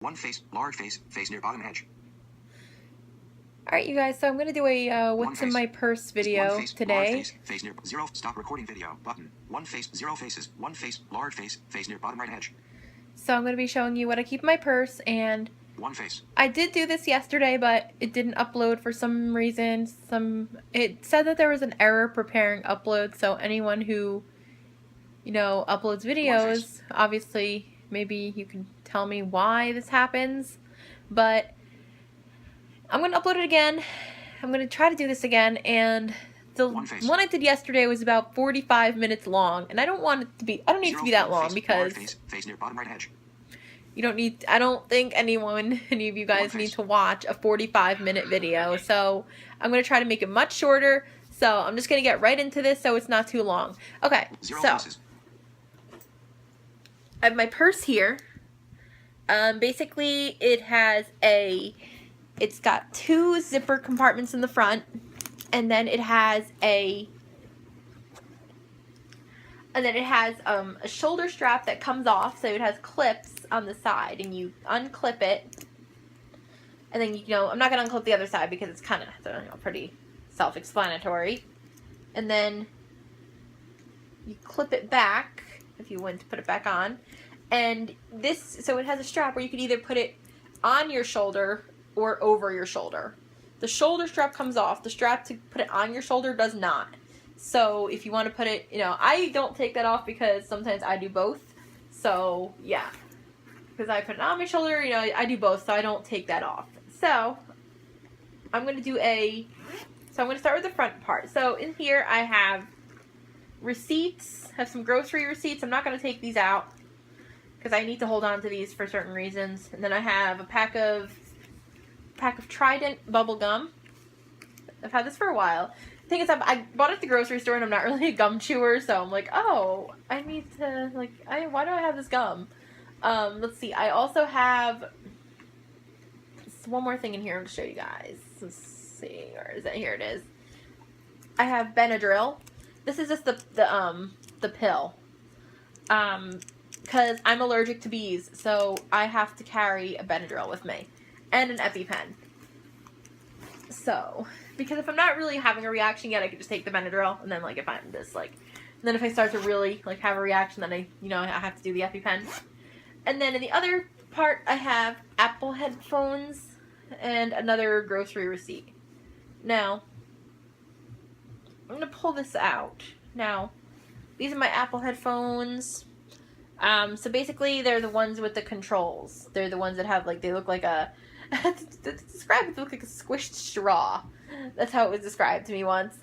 One face, large face, face near bottom edge. Alright, you guys, so I'm going to do a what's in my purse video today. Face near zero, stop recording video, button. One face, zero faces, one face, large face, face near bottom right edge. So I'm going to be showing you what I keep in my purse, and one face. I did do this yesterday, but it didn't upload for some reason. It said that there was an error preparing upload, so anyone who, uploads videos, obviously, maybe you can tell me why this happens, but I'm going to upload it again. I'm going to try to do this again, and the one I did yesterday was about 45 minutes long, and I don't want it to be, I don't need it to be that long because face near bottom right edge. You don't need, I don't think any of you guys need to watch a 45-minute video, so I'm going to try to make it much shorter, so I'm just going to get right into this so it's not too long. Okay, so I have my purse here. Basically, it's got 2 zipper compartments in the front, and then it has a shoulder strap that comes off, so it has clips on the side, and you unclip it, and then I'm not going to unclip the other side because it's kind of pretty self-explanatory, and then you clip it back if you want to put it back on, and so it has a strap where you can either put it on your shoulder or over your shoulder. The shoulder strap comes off. The strap to put it on your shoulder does not. So if you want to put it, I don't take that off because sometimes I do both. So yeah, because I put it on my shoulder, I do both, so I don't take that off. So I'm going to start with the front part. So in here I have receipts, have some grocery receipts. I'm not going to take these out because I need to hold on to these for certain reasons. And then I have a pack of Trident bubble gum. I've had this for a while. The thing is, I bought it at the grocery store, and I'm not really a gum chewer, so I'm like, oh, I need to, why do I have this gum? Let's see, I also have one more thing in here to show you guys. Let's see, where is it? Here it is. I have Benadryl. This is just the pill. Because I'm allergic to bees, so I have to carry a Benadryl with me. And an EpiPen. So, because if I'm not really having a reaction yet, I could just take the Benadryl, and then if I'm just then if I start to really have a reaction, then I have to do the EpiPen. And then in the other part, I have Apple headphones and another grocery receipt. Now, I'm gonna pull this out. Now, these are my Apple headphones. So basically, they're the ones with the controls. They're the ones that have they look like a to describe it, they look like a squished straw. That's how it was described to me once.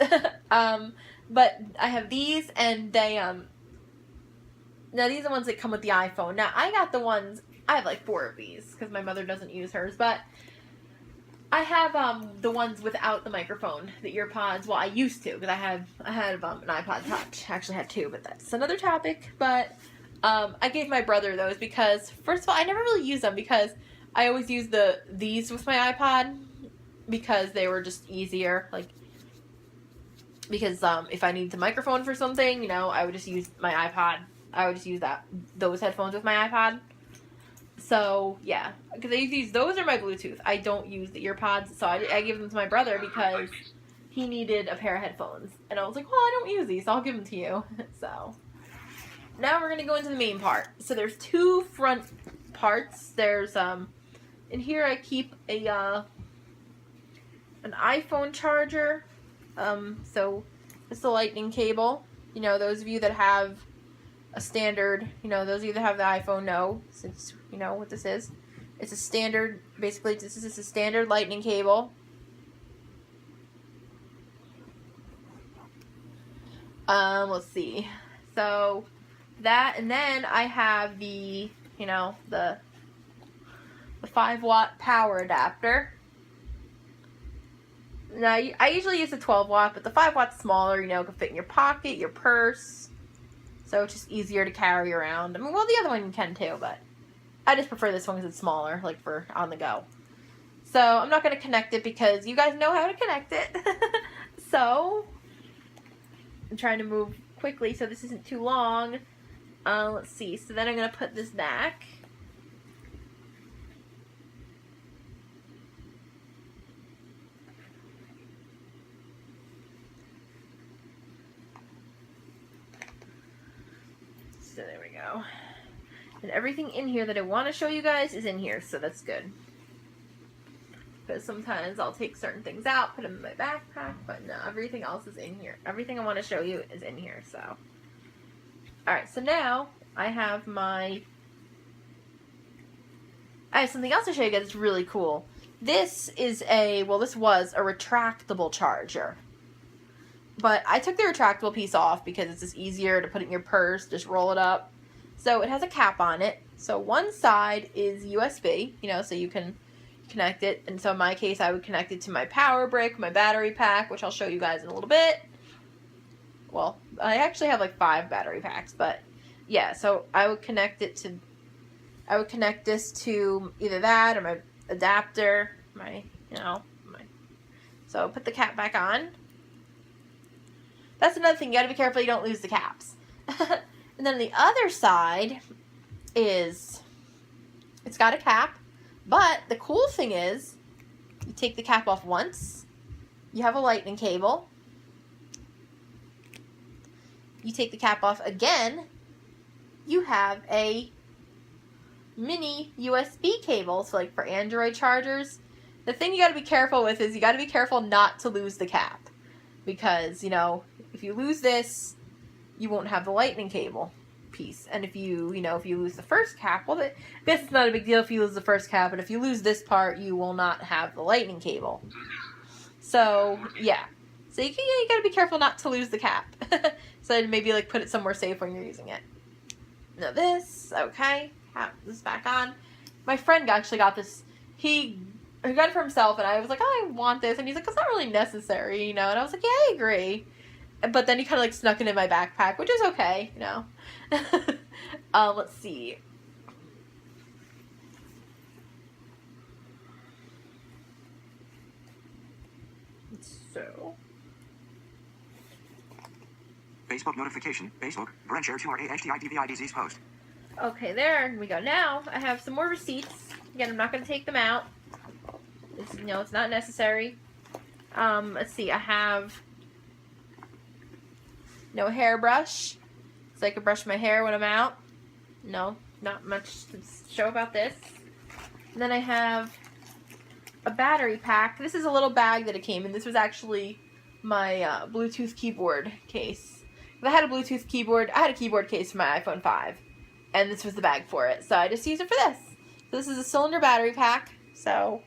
But I have these, and they now these are the ones that come with the iPhone. Now I got the ones, I have 4 of these because my mother doesn't use hers, but I have the ones without the microphone, the ear pods. Well, I used to because I had an iPod Touch. I actually have 2, but that's another topic. But I gave my brother those because, first of all, I never really use them because I always use these with my iPod because they were just easier. Because if I need the microphone for something, I would just use my iPod. I would just use those headphones with my iPod. So yeah, because I use those are my Bluetooth. I don't use the ear pods, so I give them to my brother because he needed a pair of headphones, and I was like, well, I don't use these, so I'll give them to you. So now we're gonna go into the main part. So there's 2 front parts. There's in here I keep an iPhone charger. So it's the lightning cable. Those of you that have a standard, those of you that have the iPhone know, since you know what this is. It's a standard, basically this is a standard lightning cable. Let's see. So that, and then I have the 5-watt power adapter. Now, I usually use the 12-watt, but the 5-watt's smaller, can fit in your pocket, your purse, so it's just easier to carry around. I mean, well, the other one you can too, but I just prefer this one because it's smaller, for on the go. So, I'm not going to connect it because you guys know how to connect it. So, I'm trying to move quickly so this isn't too long. Let's see, so then I'm going to put this back. So there we go. And everything in here that I want to show you guys is in here, so that's good. Because sometimes I'll take certain things out, put them in my backpack, but no, everything else is in here. Everything I want to show you is in here, so. Alright, so now I have something else to show you guys that's really cool. This is this was a retractable charger. But I took the retractable piece off because it's just easier to put it in your purse, just roll it up. So it has a cap on it. So one side is USB, so you can connect it. And so in my case, I would connect it to my power brick, my battery pack, which I'll show you guys in a little bit. Well, I actually have like 5 battery packs, but yeah, so I would connect this to either that or my adapter, so put the cap back on. That's another thing, you gotta be careful you don't lose the caps. And then the other side it's got a cap, but the cool thing is, you take the cap off once, you have a lightning cable, you take the cap off again, you have a mini USB cable, so like for Android chargers. The thing you gotta be careful with is you gotta be careful not to lose the cap, because, if you lose this, you won't have the lightning cable piece. And if you lose the first cap, well, I guess it's not a big deal if you lose the first cap, but if you lose this part, you will not have the lightning cable. So, yeah. So you gotta be careful not to lose the cap. So maybe like put it somewhere safe when you're using it. Now this, okay, cap this back on. My friend actually got this, he got it for himself, and I was like, oh, I want this, and he's like, it's not really necessary, and I was like, yeah, I agree. But then he kind of like snuck it in my backpack, which is okay, Let's see. So. Facebook notification. Facebook. Brent share 2 HTIDVIDZ's post. Okay, there we go. Now I have some more receipts. Again, I'm not going to take them out. It's not necessary. Let's see. I have no hairbrush, so I can brush my hair when I'm out. No, not much to show about this. And then I have a battery pack. This is a little bag that it came in. This was actually my Bluetooth keyboard case. If I had a Bluetooth keyboard, I had a keyboard case for my iPhone 5, and this was the bag for it. So I just used it for this. So this is a cylinder battery pack. So,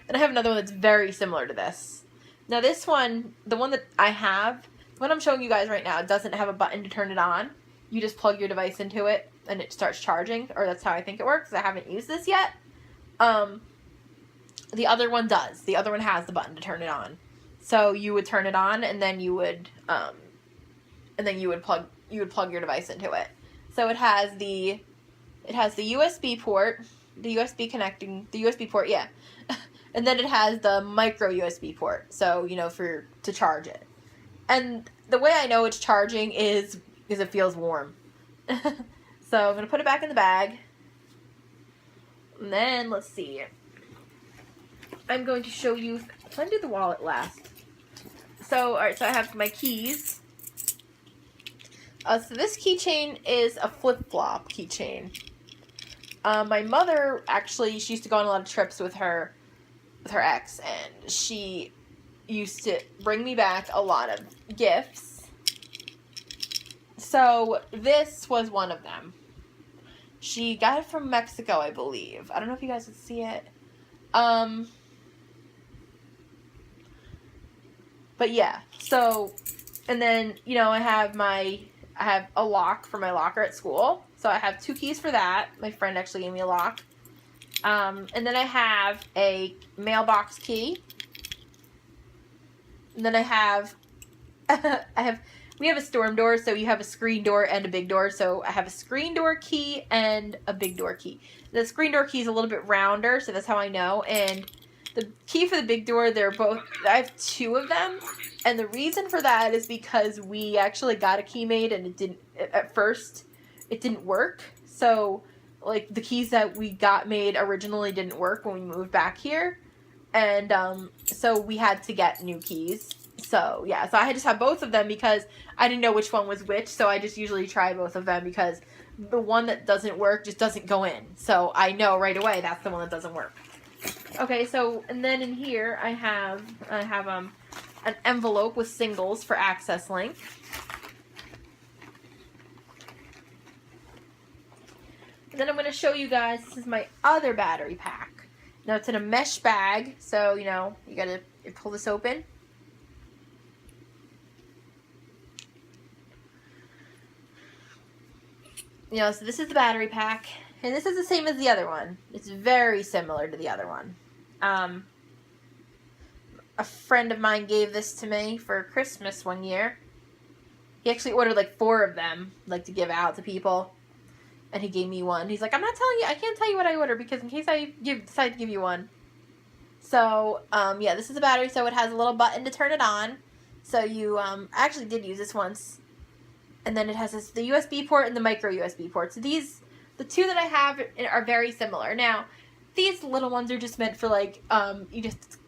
and I have another one that's very similar to this. Now this one, the one that I have, what I'm showing you guys right now, it doesn't have a button to turn it on. You just plug your device into it and it starts charging, or that's how I think it works. I haven't used this yet. The other one does. The other one has the button to turn it on. So you would turn it on, and then you would plug your device into it. So it has the USB port, the USB port, yeah. And then it has the micro USB port, so to charge it. And the way I know it's charging is it feels warm. So I'm gonna put it back in the bag. And then let's see. I'm going to show you. When did the wallet last? So alright, so I have my keys. So this keychain is a flip-flop keychain. My mother actually, she used to go on a lot of trips with her ex, and she used to bring me back a lot of gifts. So this was one of them. She got it from Mexico, I believe. I don't know if you guys can see it. But yeah, so, and then, I have a lock for my locker at school. So I have 2 keys for that. My friend actually gave me a lock. And then I have a mailbox key. And then we have a storm door, so you have a screen door and a big door. So I have a screen door key and a big door key. The screen door key is a little bit rounder, so that's how I know. And the key for the big door, I have 2 of them. And the reason for that is because we actually got a key made, and at first it didn't work. So, like, the keys that we got made originally didn't work when we moved back here. And so we had to get new keys. So, yeah, so I just have both of them because I didn't know which one was which. So I just usually try both of them because the one that doesn't work just doesn't go in. So I know right away that's the one that doesn't work. Okay, so, and then in here I have an envelope with singles for Access Link. And then I'm going to show you guys, this is my other battery pack. Now it's in a mesh bag, so, you know, you got to pull this open. You know, so this is the battery pack, and this is the same as the other one. It's very similar to the other one. A friend of mine gave this to me for Christmas one year. He actually ordered like 4 of them, like to give out to people. And he gave me one. He's like, I'm not telling you, I can't tell you what I ordered because in case I decide to give you one. So, yeah, this is a battery, so it has a little button to turn it on. So you, I actually did use this once. And then it has the USB port and the micro USB port. So these, the 2 that I have are very similar. Now, these little ones are just meant for like, you just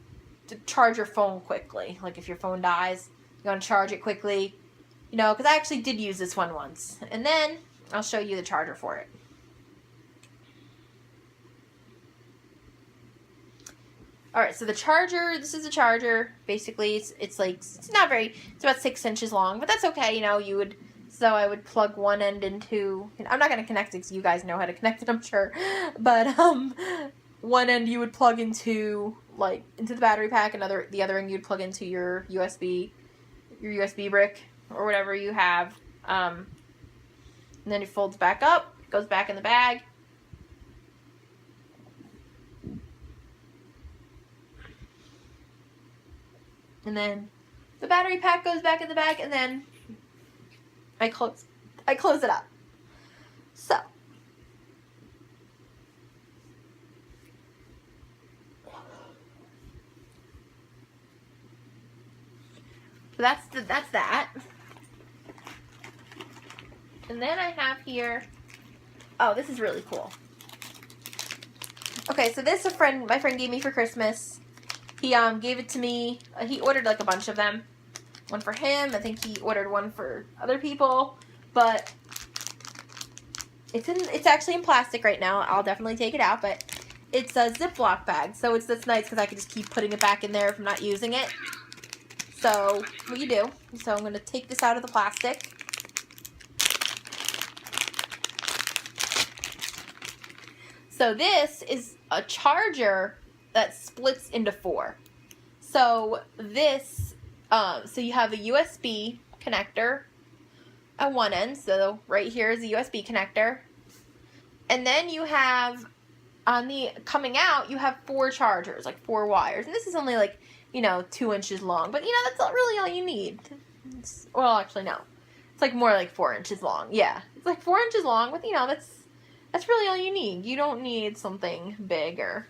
to charge your phone quickly. Like if your phone dies, you want to charge it quickly. You know, because I actually did use this one once. And then I'll show you the charger for it. Alright, so the charger, this is the charger. Basically, it's like, it's not very, it's about 6 inches long, but that's okay, you know, you would, so I would plug one end into, I'm not going to connect it because you guys know how to connect it, I'm sure, but, one end you would plug into, like, into the battery pack, the other end you'd plug into your USB brick, or whatever you have, and then it folds back up, goes back in the bag. And then the battery pack goes back in the bag, and then I close it up. So that's that. And then I have here, oh, this is really cool. Okay, so this my friend gave me for Christmas. He gave it to me. He ordered like a bunch of them. One for him. I think he ordered one for other people. But it's actually in plastic right now. I'll definitely take it out. But it's a Ziploc bag. So that's nice because I can just keep putting it back in there if I'm not using it. So what you do. So I'm going to take this out of the plastic. So this is a charger that splits into 4. So this, so you have a USB connector at one end. So right here is a USB connector. And then you have, coming out, you have 4 chargers, like 4 wires. And this is only like, 2 inches long. But, that's not really all you need. Well, actually, no. It's like more like 4 inches long. Yeah. It's like 4 inches long, but, that's really all you need. You don't need something bigger,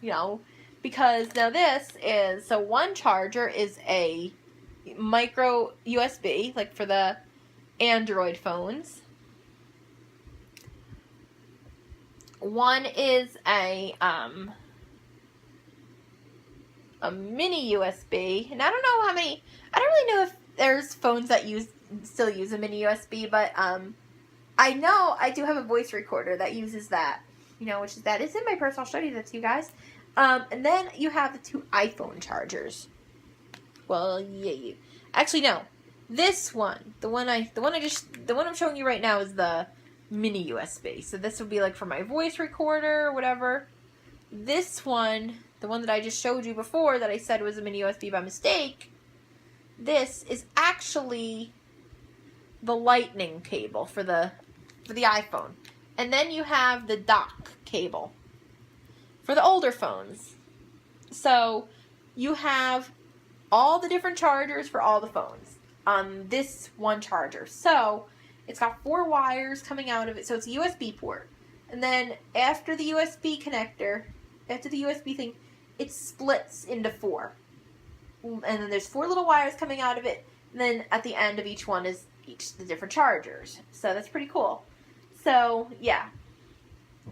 because now this is, so one charger is a micro USB, like for the Android phones. One is a mini USB, and I don't know how many, I don't really know if there's phones that still use a mini USB, but I know I do have a voice recorder that uses that, which is that. It's in my purse. I'll show you that to you guys. And then you have the 2 iPhone chargers. Well, yeah. Actually, no. This one, the one I'm showing you right now is the mini USB. So this would be like for my voice recorder or whatever. This one, the one that I just showed you before that I said was a mini USB by mistake, this is actually the lightning cable for the iPhone. And then you have the dock cable for the older phones. So you have all the different chargers for all the phones on this one charger. So it's got 4 wires coming out of it. So it's a USB port. And then after the USB connector, after the USB thing, it splits into 4. And then there's 4 little wires coming out of it. And then at the end of each one is the different chargers. So that's pretty cool. So, yeah.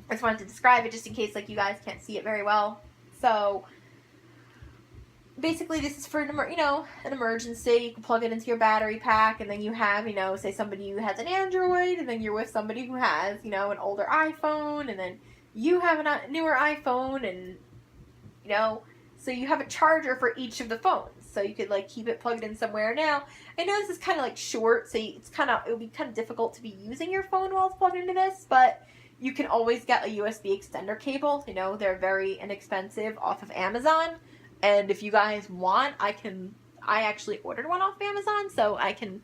I just wanted to describe it just in case, like, you guys can't see it very well. So, basically this is for an emergency. You can plug it into your battery pack, and then you have, say somebody who has an Android, and then you're with somebody who has, an older iPhone, and then you have a newer iPhone, and, so you have a charger for each of the phones. So you could, keep it plugged in somewhere. Now, I know this is kind of, short, so it would be kind of difficult to be using your phone while it's plugged into this, but you can always get a USB extender cable. They're very inexpensive off of Amazon. And if you guys want, I actually ordered one off of Amazon, so I can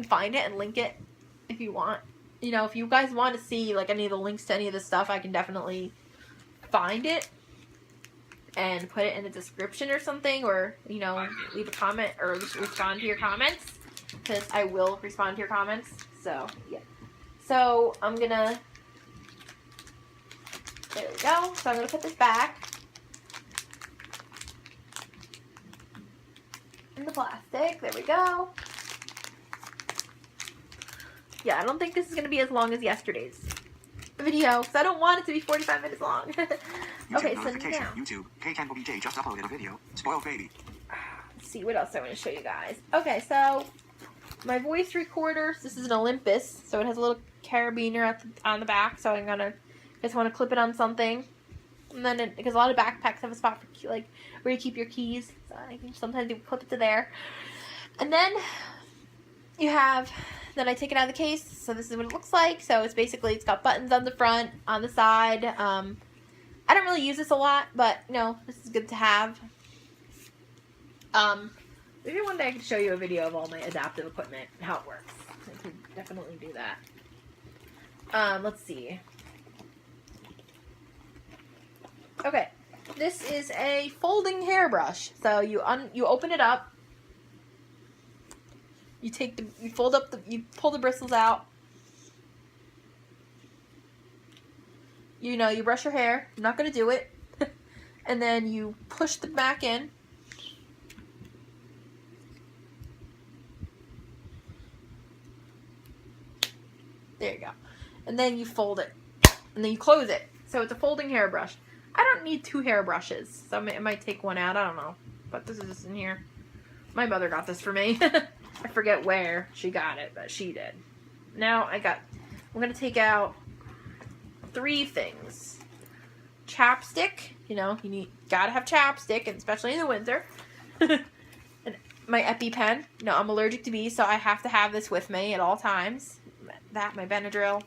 find it and link it if you want. If you guys want to see, any of the links to any of this stuff, I can definitely find it and put it in the description or something, or, leave a comment or respond to your comments, because I will respond to your comments. So, yeah. So, there we go. So, I'm going to put this back in the plastic. There we go. Yeah, I don't think this is going to be as long as yesterday's video, because I don't want it to be 45 minutes long. Okay, so now. YouTube, KCanBobJ just uploaded a video. Spoiled baby. Let's see what else I want to show you guys. Okay, so my voice recorder. This is an Olympus, so it has a little carabiner on the back. So just want to clip it on something, and then because a lot of backpacks have a spot for where you keep your keys. So I think sometimes you clip it to there, and then you have. Then I take it out of the case. So this is what it looks like. So it's got buttons on the front, on the side. I don't really use this a lot, but, this is good to have. Maybe one day I could show you a video of all my adaptive equipment and how it works. I could definitely do that. Let's see. Okay. This is a folding hairbrush. So you open it up. You pull the bristles out. You brush your hair. I'm not going to do it. And then you push the back in. There you go. And then you fold it. And then you close it. So it's a folding hairbrush. I don't need 2 hairbrushes. So it might take one out. I don't know. But this is in here. My mother got this for me. I forget where she got it, but she did. Now I'm going to take out 3 things. Chapstick, gotta have chapstick, and especially in the winter. And my EpiPen. I'm allergic to bees, so I have to have this with me at all times. My Benadryl.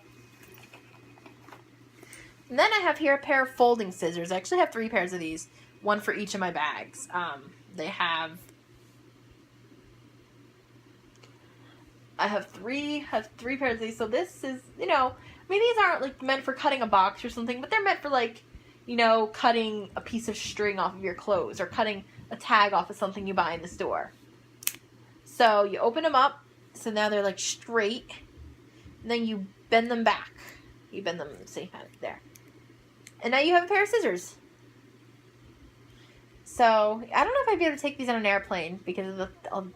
And then I have here a pair of folding scissors. I actually have 3 pairs of these, one for each of my bags. I have 3 pairs of these. So this is, these aren't meant for cutting a box or something, but they're meant for cutting a piece of string off of your clothes or cutting a tag off of something you buy in the store. So you open them up. So now they're straight. And then you bend them back. You bend them, see, there. And now you have a pair of scissors. So I don't know if I'd be able to take these on an airplane because of the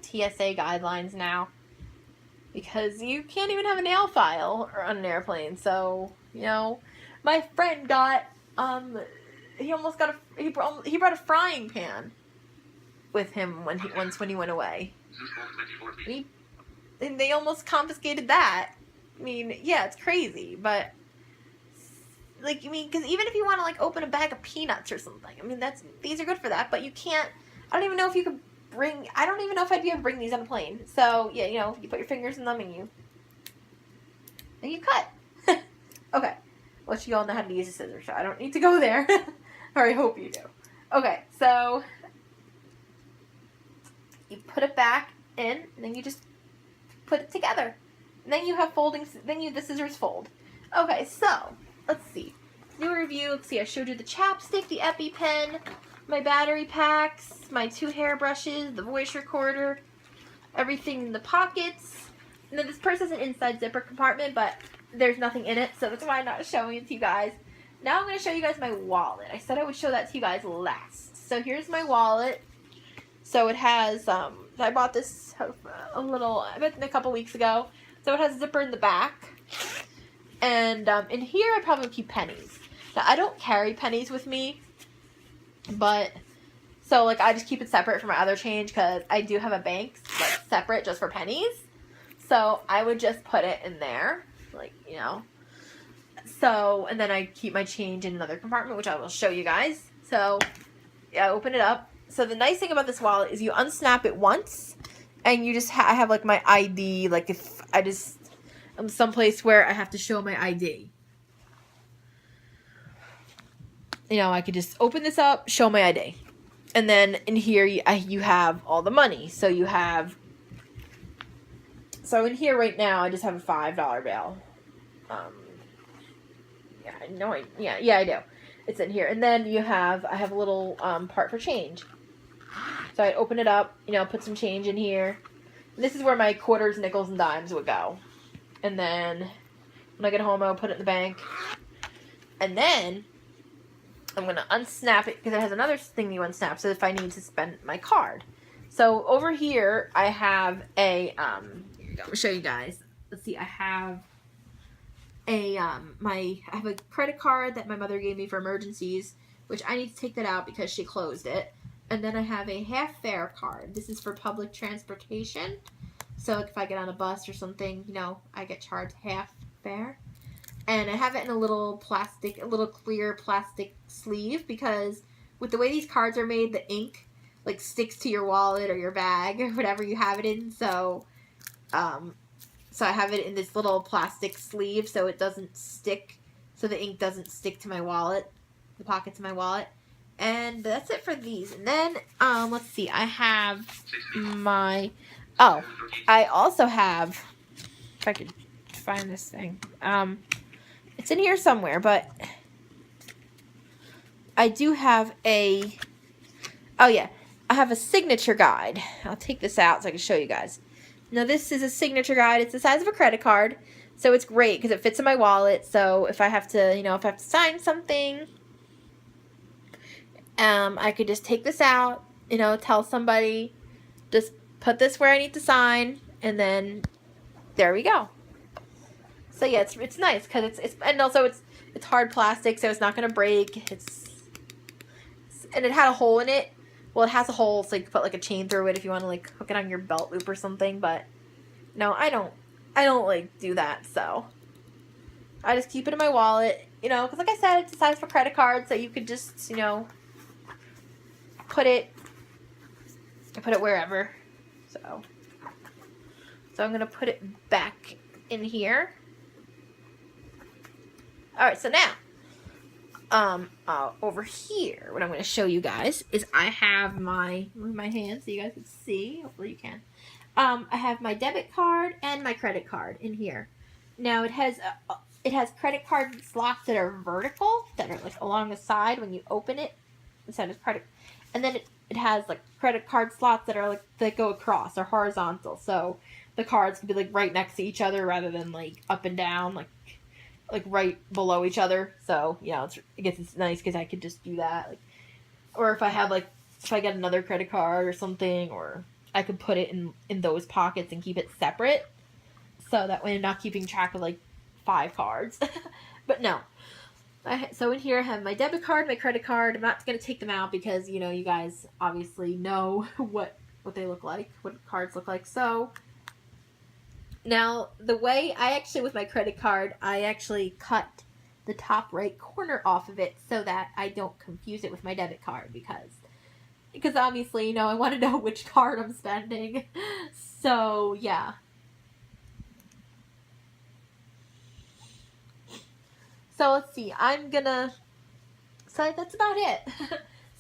TSA guidelines now. Because you can't even have a nail file on an airplane. So, my friend got, he brought a frying pan with him when he went away. And they almost confiscated that. Yeah, it's crazy, but, because even if you want to, open a bag of peanuts or something, these are good for that, but you can't, I don't even know if you could I don't even know if I'd be able to bring these on a plane. So, yeah, you put your fingers in them and you cut. Okay. Well, you all know how to use a scissors, so I don't need to go there. Or I hope you do. Okay, so you put it back in, and then you just put it together. And then you have the scissors fold. Okay, so, let's see. New review, let's see, I showed you the chapstick, the EpiPen, my battery packs, my 2 hairbrushes, the voice recorder, everything in the pockets. And then this purse has an inside zipper compartment, but there's nothing in it, so that's why I'm not showing it to you guys. Now I'm going to show you guys my wallet. I said I would show that to you guys last. So here's my wallet. So it has, I bought this a couple weeks ago. So it has a zipper in the back. And in here I probably keep pennies. Now I don't carry pennies with me. But So, like, I just keep it separate from my other change because I do have a bank, like, separate just for pennies. So, I would just put it in there, like, you know. So, and then I keep my change in another compartment, which I will show you guys. So, yeah, I open it up. So, the nice thing about this wallet is you unsnap it once, and you just I have, like, my ID, like, if I'm someplace where I have to show my ID. You know, I could just open this up, show my ID. And then in here, you have all the money. So you have... So in here right now, I just have a $5 bill. Yeah, I know I do. It's in here. And then I have a little part for change. So I open it up, you know, put some change in here. And this is where my quarters, nickels, and dimes would go. And then when I get home, I'll put it in the bank. And then I'm going to unsnap it because it has another thing you unsnap. So if I need to spend my card. So over here, I have a, here you go, I'll show you guys. Let's see, I have a, I have a credit card that my mother gave me for emergencies, which I need to take that out because she closed it. And then I have a half fare card. This is for public transportation. So if I get on a bus or something, you know, I get charged half fare. And I have it in a little clear plastic sleeve because with the way these cards are made, the ink like sticks to your wallet or your bag or whatever you have it in. So, so I have it in this little plastic sleeve so it doesn't stick, so the ink doesn't stick to my wallet, the pockets of my wallet. And that's it for these. And then, let's see, I have my, I also have, if I could find this thing, it's in here somewhere, but I do have I have a signature guide. I'll take this out so I can show you guys. Now, this is a signature guide. It's the size of a credit card, so it's great because it fits in my wallet. So if I have to, you know, if I have to sign something, I could just take this out, you know, tell somebody, just put this where I need to sign, and then there we go. So yeah, it's nice because it's and also it's hard plastic, so it's not gonna break. And it had a hole in it. Well, it has a hole, so you can put like a chain through it if you want to like hook it on your belt loop or something. But no, I don't like do that. So I just keep it in my wallet, you know, because like I said, it's the size for credit card, so you could just, you know, put it wherever. So I'm gonna put it back in here. Alright, so now, over here, what I'm going to show you guys is I have my hand so you guys can see. Hopefully you can. I have my debit card and my credit card in here. Now, it has credit card slots that are vertical, that are like along the side when you open it. Instead of credit, and then it has like credit card slots that are like, that go across or horizontal. So the cards can be like right next to each other rather than like up and down, like right below each other. So, you know, it's nice because I could just do that. Like, or if I get another credit card or something, or I could put it in those pockets and keep it separate. So that way I'm not keeping track of like 5 cards. But no. So in here I have my debit card, my credit card. I'm not going to take them out because, you know, you guys obviously know what they look like, what cards look like. So now, the way with my credit card, I actually cut the top right corner off of it so that I don't confuse it with my debit card because obviously, you know, I want to know which card I'm spending. So, yeah. So, let's see. So, that's about it.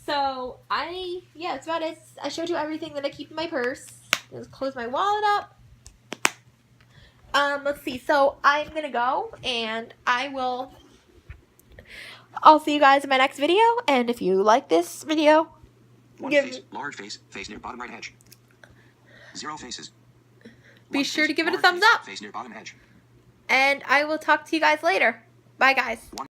So, that's about it. I showed you everything that I keep in my purse. Just close my wallet up. Let's see, so I'm gonna go, and I'll see you guys in my next video, and if you like this video, large face near bottom right edge. 0 faces. Be sure to give it a large thumbs up, face near bottom edge. and I will talk to you guys later. Bye, guys.